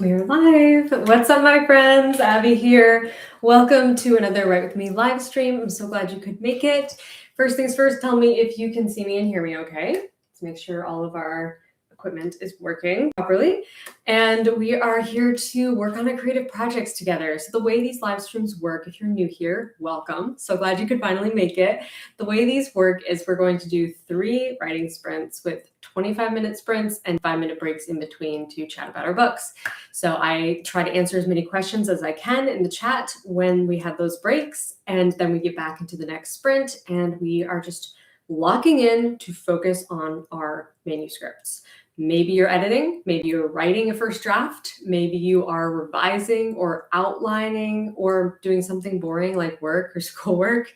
We're live. What's up, my friends? Abbie here. Welcome to another Write With Me live stream. I'm so glad you could make it. First things first, tell me if you can see me and hear me okay. Let's make sure all of our equipment is working properly. And we are here to work on a creative projects together. So the way these live streams work, if you're new here, welcome. So glad you could finally make it. The way these work is we're going to do 3 writing sprints with 25-minute sprints and 5-minute breaks in between to chat about our books. So I try to answer as many questions as I can in the chat when we have those breaks, and then we get back into the next sprint, and we are just locking in to focus on our manuscripts. Maybe you're editing, maybe you're writing a first draft, maybe you are revising or outlining or doing something boring like work or schoolwork.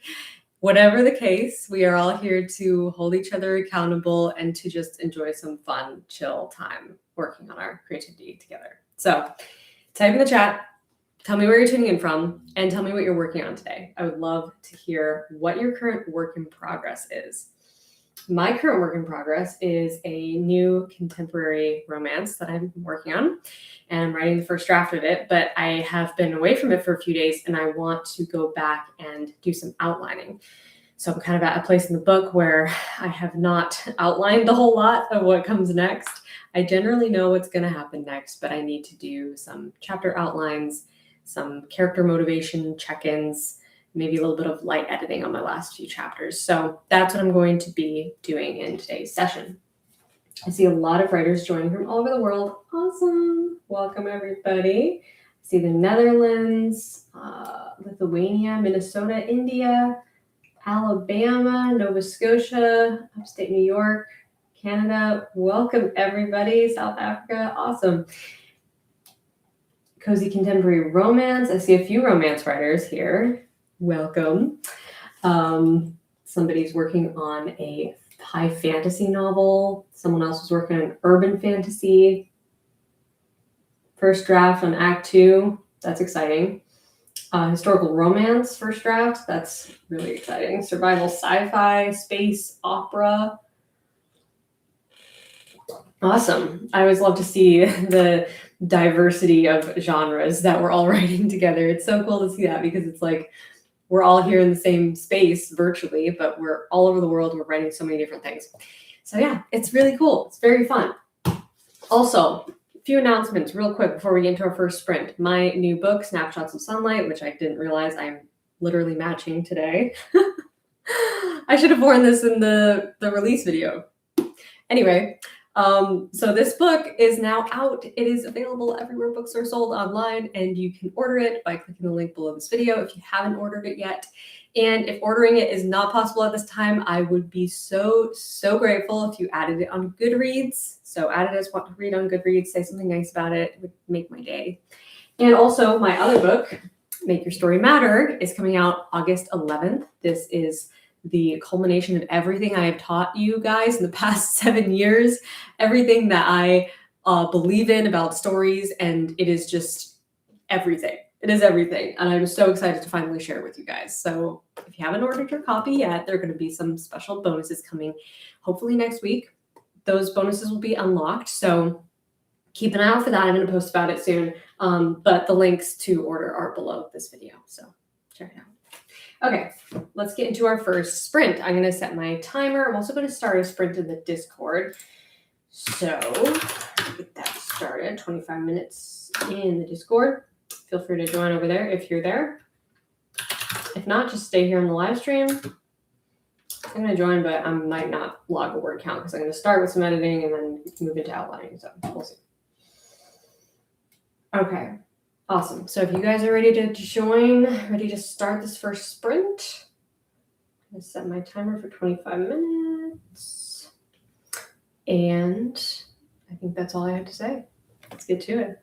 Whatever the case, we are all here to hold each other accountable and to just enjoy some fun, chill time working on our creativity together. So type in the chat, tell me where you're tuning in from, and tell me what you're working on today. I would love to hear what your current work in progress is. My current work in progress is a new contemporary romance that I'm working on, and I'm writing the first draft of it, but I have been away from it for a few days and I want to go back and do some outlining. So I'm kind of at a place in the book where I have not outlined a whole lot of what comes next. I generally know what's going to happen next, but I need to do some chapter outlines, some character motivation check-ins, maybe a little bit of light editing on my last few chapters. So that's what I'm going to be doing in today's session. I see a lot of writers joining from all over the world. Awesome. Welcome, everybody. I see the Netherlands, Lithuania, Minnesota, India, Alabama, Nova Scotia, upstate New York, Canada. Welcome, everybody. South Africa. Awesome. Cozy contemporary romance. I see a few romance writers here. Welcome. Somebody's working on a high fantasy novel. Someone else was working on urban fantasy. First draft on Act 2. That's exciting. Historical romance, first draft. That's really exciting. Survival sci-fi, space opera. Awesome. I always love to see the diversity of genres that we're all writing together. It's so cool to see that because it's like we're all here in the same space virtually, but we're all over the world. We're writing so many different things. So yeah, it's really cool. It's very fun. Also, a few announcements real quick before we get into our first sprint. My new book, Snapshots of Sunlight, which I didn't realize I'm literally matching today. I should have worn this in the release video. Anyway, so this book is now out. It is available everywhere books are sold online, and you can order it by clicking the link below this video if you haven't ordered it yet. And if ordering it is not possible at this time, I would be so grateful if you added it on Goodreads. So add it as what to read on Goodreads, say something nice about it. It would make my day. And also my other book, Make Your Story Matter, is coming out August 11th. This is the culmination of everything I have taught you guys in the past 7 years, everything that I believe in about stories, and it is just everything. It is everything, and I'm so excited to finally share it with you guys. So if you haven't ordered your copy yet, there are going to be some special bonuses coming, hopefully next week. Those bonuses will be unlocked, so keep an eye out for that. I'm going to post about it soon, but the links to order are below this video, so check it out. Okay, let's get into our first sprint. I'm going to set my timer. I'm also going to start a sprint in the Discord. So get that started. 25 minutes in the Discord. Feel free to join over there if you're there. If not, just stay here on the live stream. I'm going to join, but I might not log a word count because I'm going to start with some editing and then move into outlining. So we'll see. Okay. Awesome. So if you guys are ready to join, ready to start this first sprint, I'm going to set my timer for 25 minutes. And I think that's all I have to say. Let's get to it.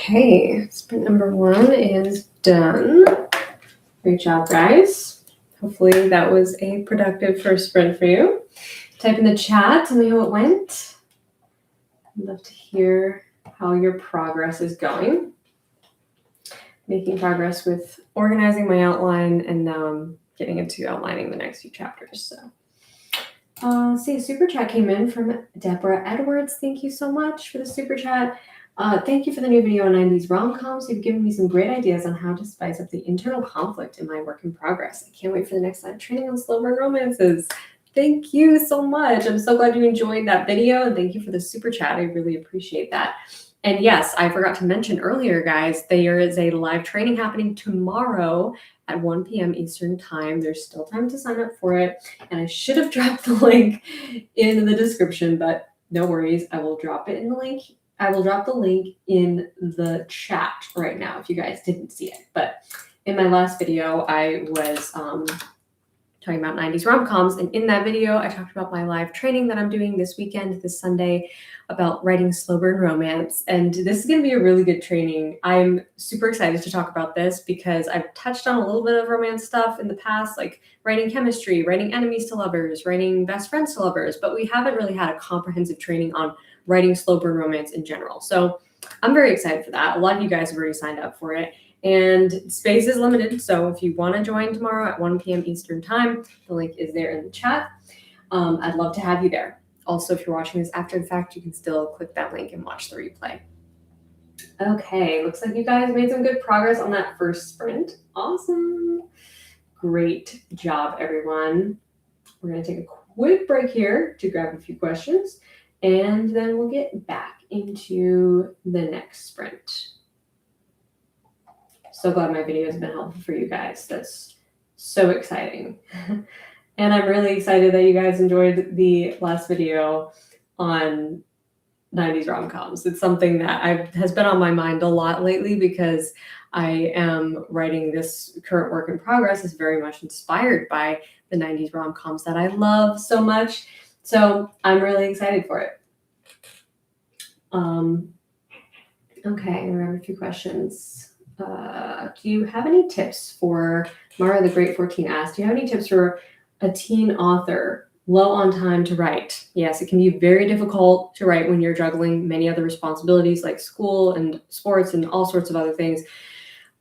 Okay, sprint number 1 is done. Great job, guys. Hopefully that was a productive first sprint for you. Type in the chat, tell me how it went. I'd love to hear how your progress is going. Making progress with organizing my outline, and now I'm getting into outlining the next few chapters. So, see, a super chat came in from Deborah Edwards. Thank you so much for the super chat. Thank you for the new video on 90s rom-coms. You've given me some great ideas on how to spice up the internal conflict in my work in progress. I can't wait for the next live training on slow burn romances. Thank you so much. I'm so glad you enjoyed that video, and thank you for the super chat. I really appreciate that. And yes, I forgot to mention earlier, guys, there is a live training happening tomorrow at 1 p.m. Eastern time. There's still time to sign up for it. And I should have dropped the link in the description, but no worries. I will drop it in the link. I will drop the link in the chat right now if you guys didn't see it. But in my last video, I was talking about 90s rom-coms. And in that video, I talked about my live training that I'm doing this weekend, this Sunday, about writing slow burn romance. And this is going to be a really good training. I'm super excited to talk about this because I've touched on a little bit of romance stuff in the past, like writing chemistry, writing enemies to lovers, writing best friends to lovers, but we haven't really had a comprehensive training on writing slow burn romance in general. So I'm very excited for that. A lot of you guys have already signed up for it. And space is limited, so if you want to join tomorrow at 1 p.m. Eastern time, the link is there in the chat. I'd love to have you there. Also, if you're watching this after the fact, you can still click that link and watch the replay. Okay, looks like you guys made some good progress on that first sprint. Awesome. Great job, everyone. We're going to take a quick break here to grab a few questions, and then we'll get back into the next sprint. So glad my video has been helpful for you guys. That's so exciting. And I'm really excited that you guys enjoyed the last video on 90s rom-coms. It's something that has been on my mind a lot lately because I am writing this current work in progress is very much inspired by the 90s rom-coms that I love so much. So I'm really excited for it. Okay, we have a few questions. Do you have any tips for, Mara the Great 14 asked, do you have any tips for a teen author low on time to write? Yes, it can be very difficult to write when you're juggling many other responsibilities like school and sports and all sorts of other things.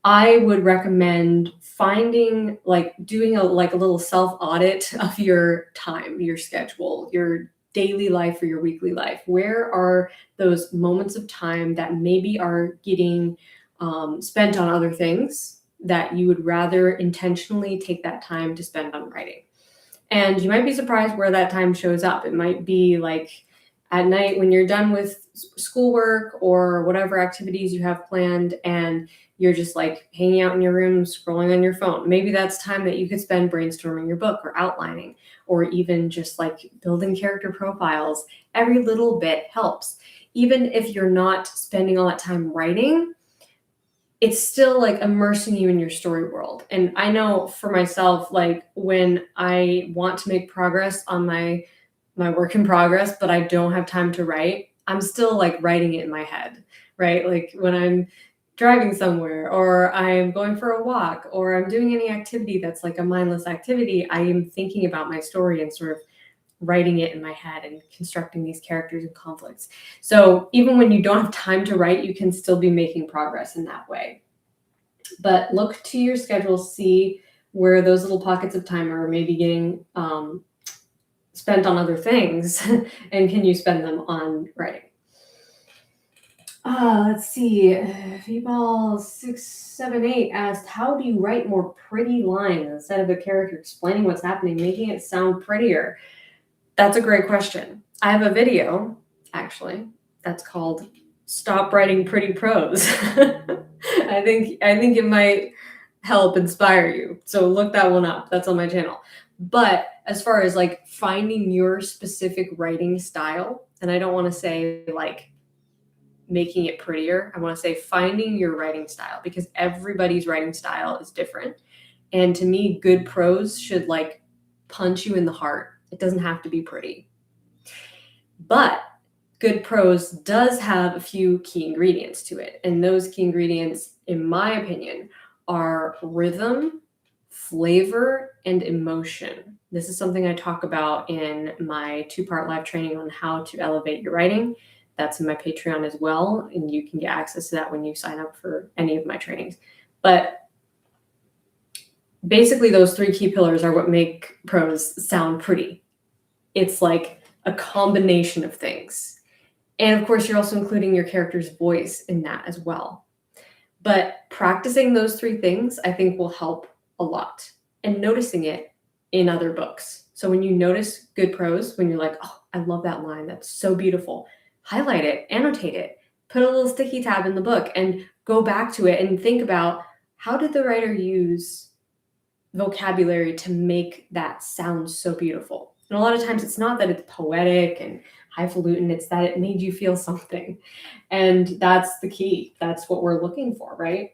I would recommend finding, doing a little self-audit of your time, your schedule, your daily life or your weekly life. Where are those moments of time that maybe are getting spent on other things that you would rather intentionally take that time to spend on writing? And you might be surprised where that time shows up. It might be like at night when you're done with schoolwork or whatever activities you have planned and you're just like hanging out in your room, scrolling on your phone. Maybe that's time that you could spend brainstorming your book or outlining, or even just like building character profiles. Every little bit helps. Even if you're not spending all that time writing, it's still like immersing you in your story world. And I know for myself, like when I want to make progress on my work in progress, but I don't have time to write, I'm still like writing it in my head, right? Like when I'm driving somewhere or I'm going for a walk or I'm doing any activity that's like a mindless activity, I am thinking about my story and sort of writing it in my head and constructing these characters and conflicts. So even when you don't have time to write, you can still be making progress in that way. But look to your schedule, see where those little pockets of time are maybe getting spent on other things and can you spend them on writing? Let's see. V-Ball678 asked, how do you write more pretty lines instead of a character explaining what's happening, making it sound prettier? That's a great question. I have a video, actually, that's called Stop Writing Pretty Prose. I think it might help inspire you. So look that one up. That's on my channel. But as far as like finding your specific writing style, and I don't want to say like making it prettier, I want to say finding your writing style, because everybody's writing style is different. And to me, good prose should like punch you in the heart. It doesn't have to be pretty. But good prose does have a few key ingredients to it. And those key ingredients, in my opinion, are rhythm, flavor, and emotion. This is something I talk about in my 2-part live training on how to elevate your writing. That's in my Patreon as well, and you can get access to that when you sign up for any of my trainings. But basically, those 3 key pillars are what make prose sound pretty. It's like a combination of things. And of course, you're also including your character's voice in that as well. But practicing those 3 things, I think, will help a lot, and noticing it in other books. So when you notice good prose, when you're like, oh, I love that line, that's so beautiful, highlight it, annotate it, put a little sticky tab in the book, and go back to it and think about, how did the writer use vocabulary to make that sound so beautiful? And a lot of times it's not that it's poetic and highfalutin, it's that it made you feel something. And that's the key. That's what we're looking for, right?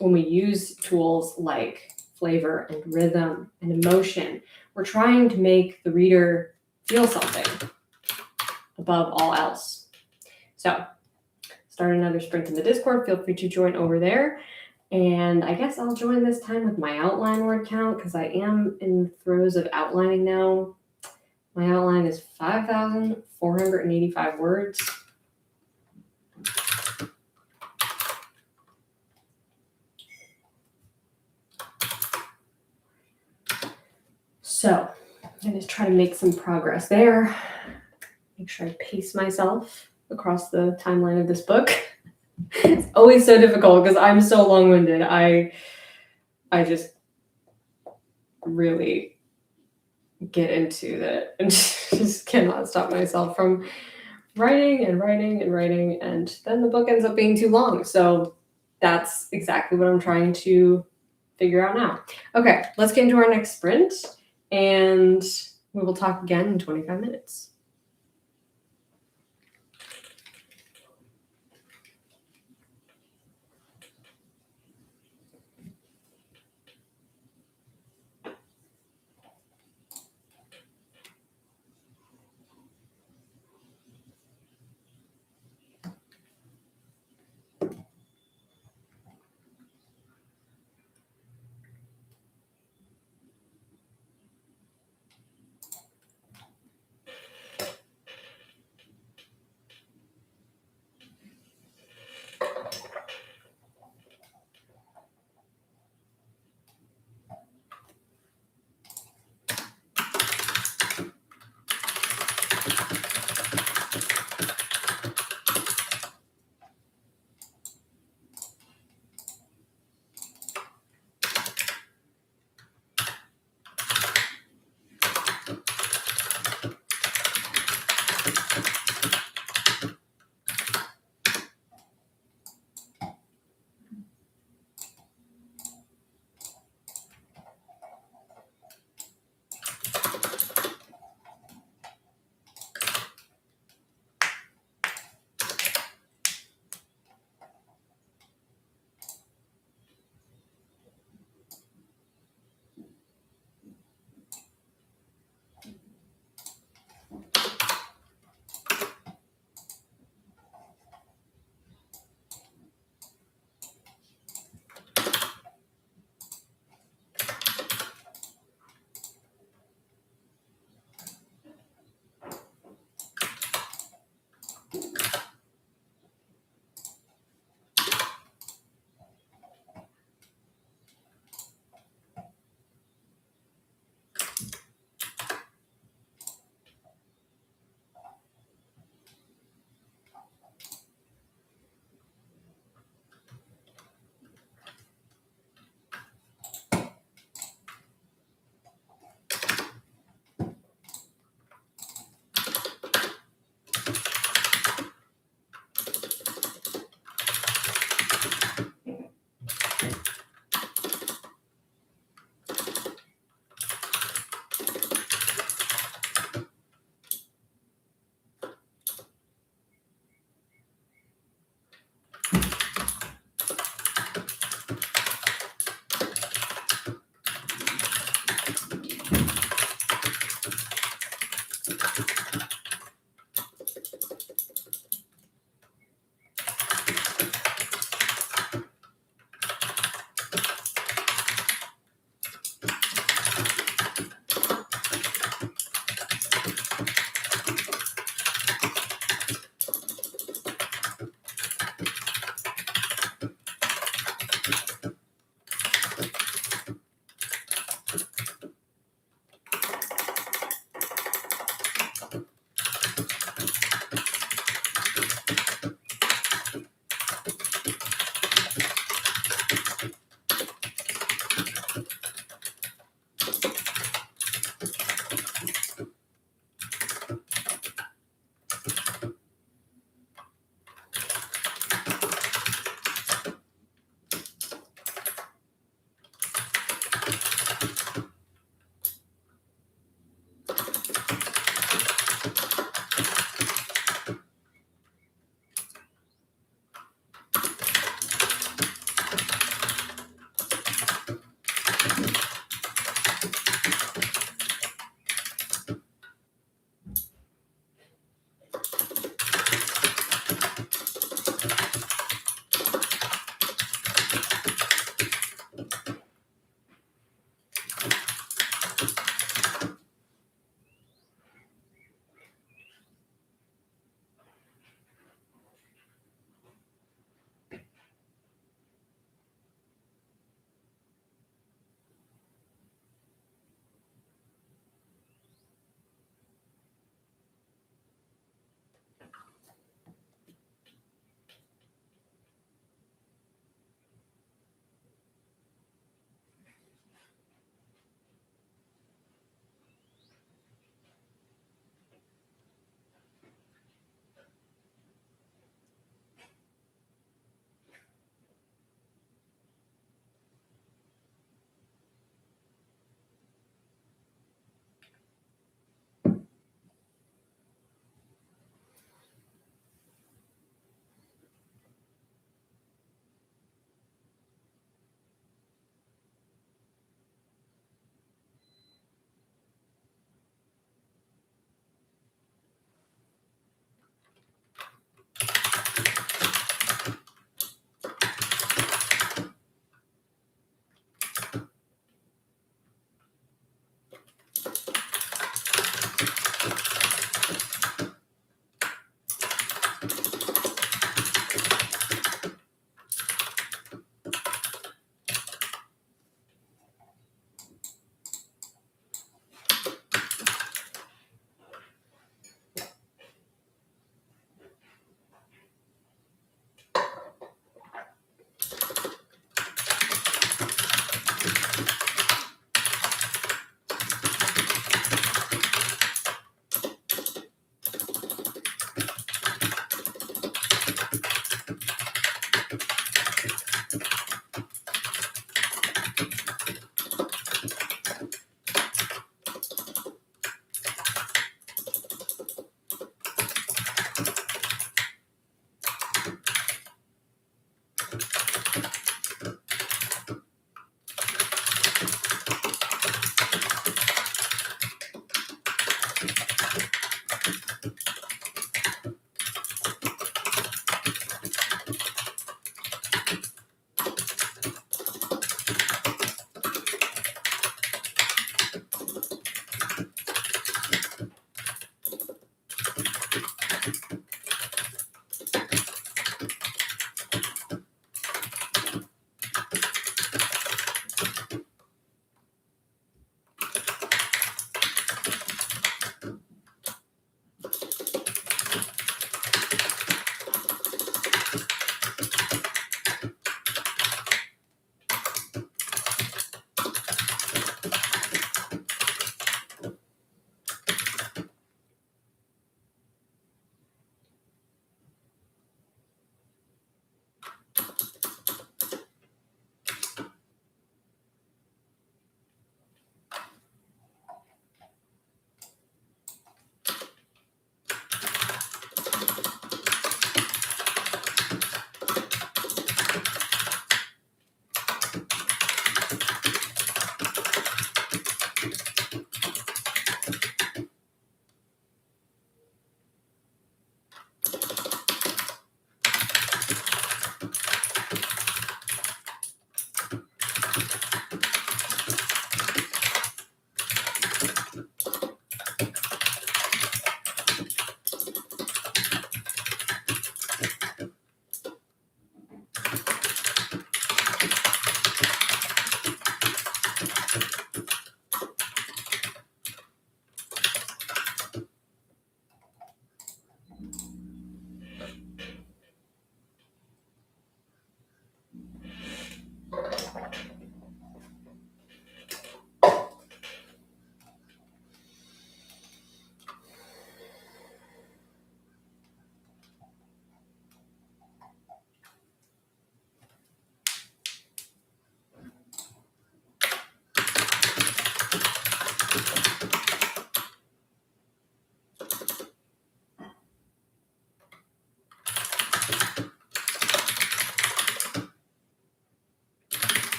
When we use tools like flavor and rhythm and emotion, we're trying to make the reader feel something above all else. So start another sprint in the Discord. Feel free to join over there. And I guess I'll join this time with my outline word count, because I am in the throes of outlining now. My outline is 5,485 words. So I'm going to try to make some progress there. Make sure I pace myself across the timeline of this book. It's always so difficult because I'm so long-winded. I just really get into that and just cannot stop myself from writing and writing and writing, and then the book ends up being too long. So that's exactly what I'm trying to figure out now. Okay, let's get into our next sprint, and we will talk again in 25 minutes.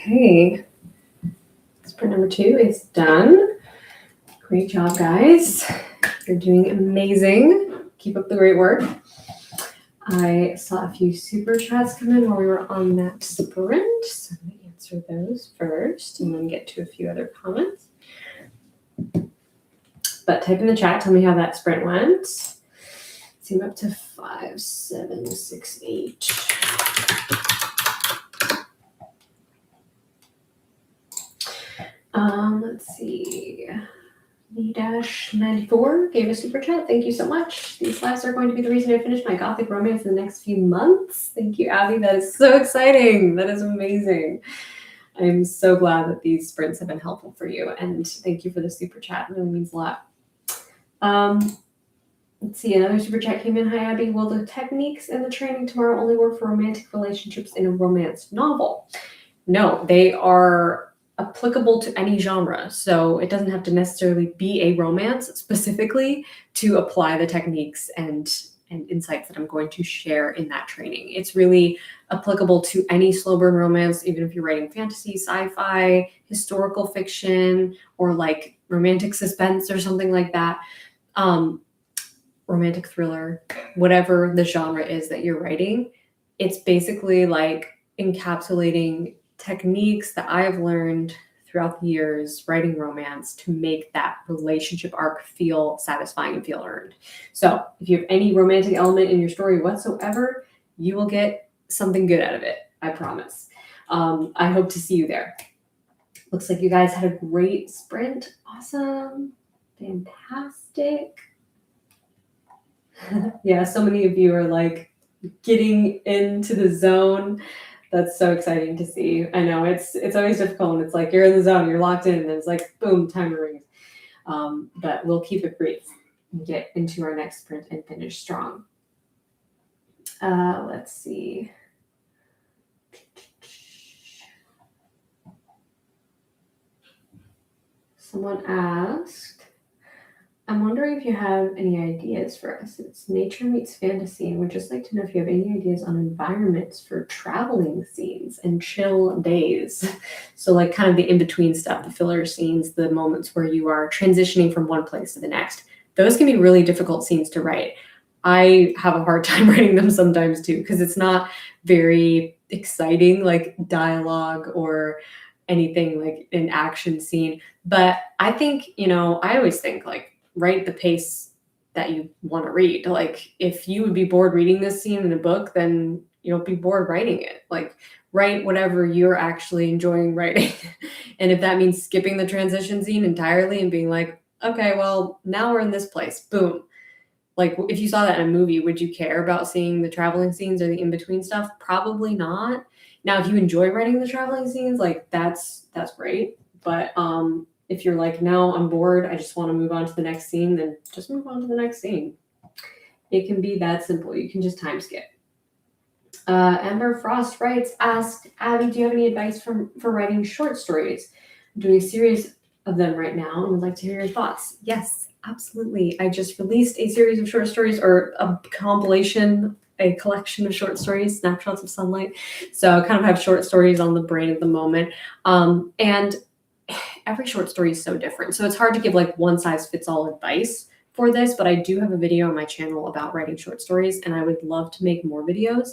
Okay, sprint number 2 is done. Great job, guys. You're doing amazing. Keep up the great work. I saw a few super chats come in while we were on that sprint, so I'm going to answer those first and then get to a few other comments. But type in the chat, tell me how that sprint went. See, I'm up to 5, 7, 6, 8. Let's see. E-94 gave a super chat. Thank you so much. These lives are going to be the reason I finish my gothic romance in the next few months. Thank you, Abbie. That is so exciting. That is amazing. I'm so glad that these sprints have been helpful for you. And thank you for the super chat. It really means a lot. Let's see. Another super chat came in. Hi, Abbie. Will the techniques and the training tomorrow only work for romantic relationships in a romance novel? No, they are applicable to any genre. So it doesn't have to necessarily be a romance specifically to apply the techniques and insights that I'm going to share in that training. It's really applicable to any slow burn romance, even if you're writing fantasy, sci-fi, historical fiction, or like romantic suspense or something like that. Romantic thriller, whatever the genre is that you're writing, it's basically like encapsulating techniques that I've learned throughout the years writing romance to make that relationship arc feel satisfying and feel earned. So if you have any romantic element in your story whatsoever, you will get something good out of it. I promise. I hope to see you there. Looks like you guys had a great sprint. Awesome. Fantastic. Yeah, so many of you are like getting into the zone. That's so exciting to see. I know it's always difficult. It's like you're in the zone, you're locked in, and it's like boom, timer rings. But we'll keep it brief and get into our next sprint and finish strong. Let's see. Someone asked, I'm wondering if you have any ideas for us. It's nature meets fantasy, and we'd just like to know if you have any ideas on environments for traveling scenes and chill days. So like kind of the in-between stuff, the filler scenes, the moments where you are transitioning from one place to the next. Those can be really difficult scenes to write. I have a hard time writing them sometimes too, because it's not very exciting, like dialogue or anything like an action scene. But I think, I always think like, write the pace that you want to read. Like if you would be bored reading this scene in a book, then you'll be bored writing it. Like write whatever you're actually enjoying writing. And if that means skipping the transition scene entirely and being like, okay, well, now we're in this place. Boom. Like if you saw that in a movie, would you care about seeing the traveling scenes or the in-between stuff? Probably not. Now, if you enjoy writing the traveling scenes, like that's great. But if you're like, no, I'm bored, I just want to move on to the next scene, then just move on to the next scene. It can be that simple. You can just time skip. Amber Frost asked, Abbie, do you have any advice for writing short stories? I'm doing a series of them right now and would like to hear your thoughts. Yes, absolutely. I just released a series of short stories, or a compilation, a collection of short stories, Snapshots of Sunlight. So I kind of have short stories on the brain at the moment. And every short story is so different. So it's hard to give like one size fits all advice for this, but I do have a video on my channel about writing short stories, and I would love to make more videos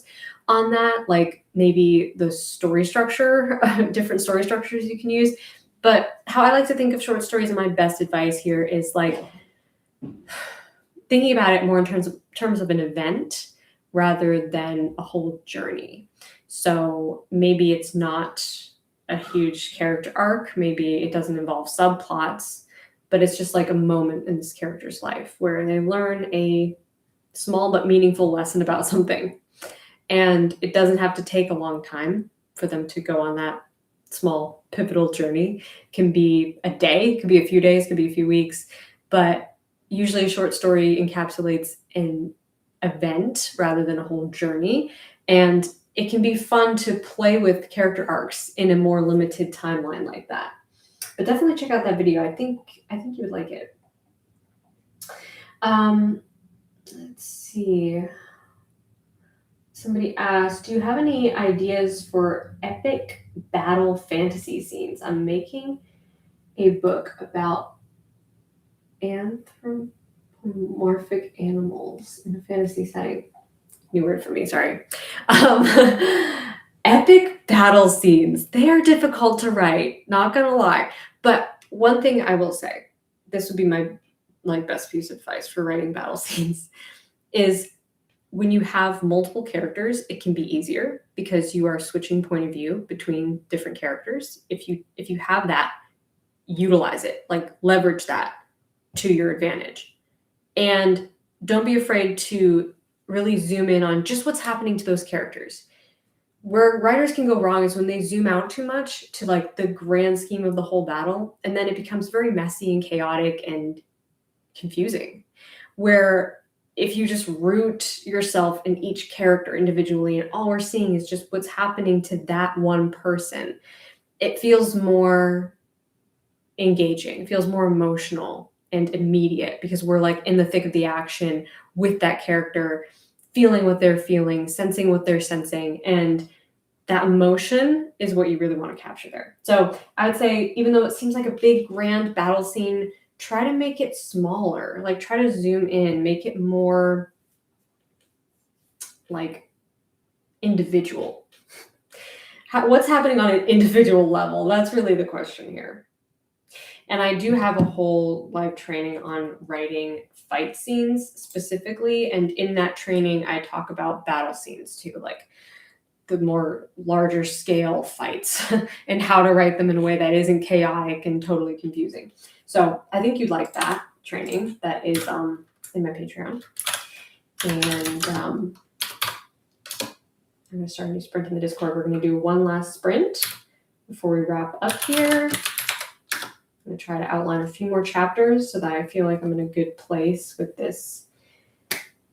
on that, like maybe the story structure, different story structures you can use. But how I like to think of short stories, and my best advice here is like thinking about it more in terms of an event rather than a whole journey. So maybe it's not a huge character arc. Maybe it doesn't involve subplots, but it's just like a moment in this character's life where they learn a small but meaningful lesson about something. And it doesn't have to take a long time for them to go on that small pivotal journey. It can be a day, it could be a few days, it could be a few weeks, but usually a short story encapsulates an event rather than a whole journey. And it can be fun to play with character arcs in a more limited timeline like that. But definitely check out that video. I think you would like it. Let's see. Somebody asked, do you have any ideas for epic battle fantasy scenes? I'm making a book about anthropomorphic animals in a fantasy setting. New word for me, sorry. Epic battle scenes. They are difficult to write, not gonna lie. But one thing I will say, this would be my best piece of advice for writing battle scenes, is when you have multiple characters, it can be easier because you are switching point of view between different characters. If you have that, utilize it, like leverage that to your advantage. And don't be afraid to really zoom in on just what's happening to those characters. Where writers can go wrong is when they zoom out too much to like the grand scheme of the whole battle, and then it becomes very messy and chaotic and confusing. Where if you just root yourself in each character individually and all we're seeing is just what's happening to that one person, it feels more engaging, it feels more emotional and immediate because we're like in the thick of the action with that character, feeling what they're feeling, sensing what they're sensing, and that emotion is what you really want to capture there. So I would say, even though it seems like a big grand battle scene, try to make it smaller. Like try to zoom in, make it more like individual. What's happening on an individual level? That's really the question here. And I do have a whole live training on writing fight scenes specifically. And in that training, I talk about battle scenes too, like the more larger scale fights and how to write them in a way that isn't chaotic and totally confusing. So I think you'd like that training. That is in my Patreon. And I'm going to start a new sprint in the Discord. We're going to do one last sprint before we wrap up here. I'm going to try to outline a few more chapters so that I feel like I'm in a good place with this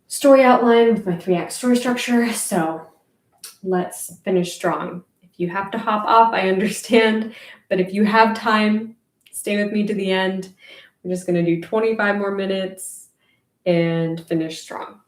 story outline with my 3-act story structure. So let's finish strong. If you have to hop off, I understand. But if you have time, stay with me to the end. We're just going to do 25 more minutes and finish strong.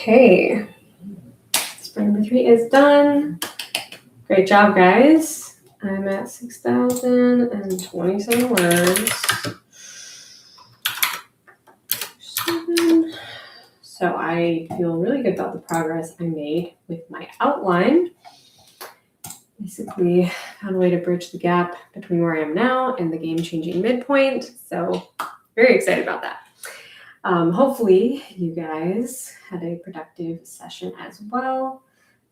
Okay. Sprint number 3 is done. Great job, guys. I'm at 6,027 words. 7. So I feel really good about the progress I made with my outline. Basically found a way to bridge the gap between where I am now and the game-changing midpoint. So very excited about that. Hopefully you guys had a productive session as well.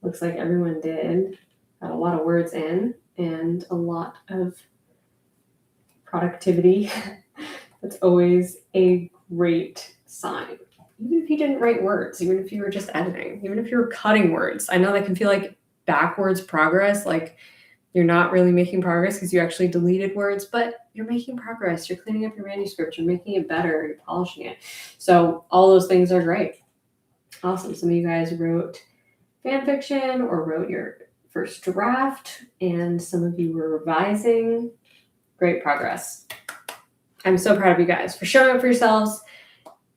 Looks like everyone did. Got a lot of words in and a lot of productivity. That's always a great sign. Even if you didn't write words, even if you were just editing, even if you were cutting words. I know that can feel like backwards progress, like you're not really making progress because you actually deleted words, but you're making progress. You're cleaning up your manuscript. You're making it better. You're polishing it. So all those things are great. Awesome. Some of you guys wrote fan fiction or wrote your first draft, and some of you were revising. Great progress. I'm so proud of you guys for showing up for yourselves,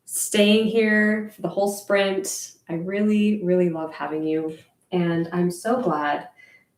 staying here for the whole sprint. I really, really love having you. And I'm so glad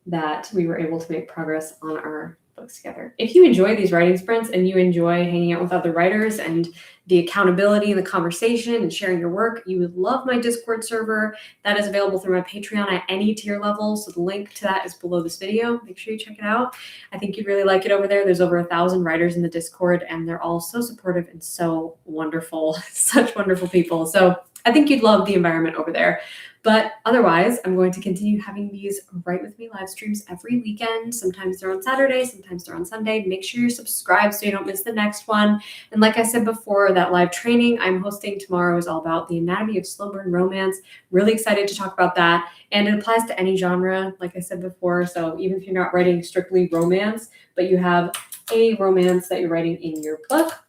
that we were able to make progress on our books together. If you enjoy these writing sprints and you enjoy hanging out with other writers and the accountability and the conversation and sharing your work, you would love my Discord server. That is available through my Patreon at any tier level. So the link to that is below this video. Make sure you check it out. I think you'd really like it over there. There's over 1,000 writers in the Discord, and they're all so supportive and so wonderful, such wonderful people. So I think you'd love the environment over there. But otherwise, I'm going to continue having these Write With Me live streams every weekend. Sometimes they're on Saturday, sometimes they're on Sunday. Make sure you're subscribed so you don't miss the next one. And like I said before, that live training I'm hosting tomorrow is all about the anatomy of slow burn romance. Really excited to talk about that. And it applies to any genre, like I said before. So even if you're not writing strictly romance, but you have a romance that you're writing in your book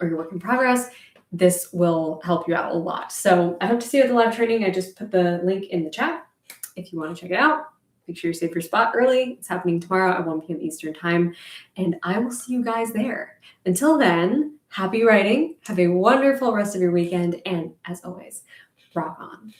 or your work in progress, this will help you out a lot. So I hope to see you at the live training. I just put the link in the chat if you want to check it out. Make sure you save your spot early. It's happening tomorrow at 1 p.m. Eastern time. And I will see you guys there. Until then, happy writing. Have a wonderful rest of your weekend. And as always, rock on.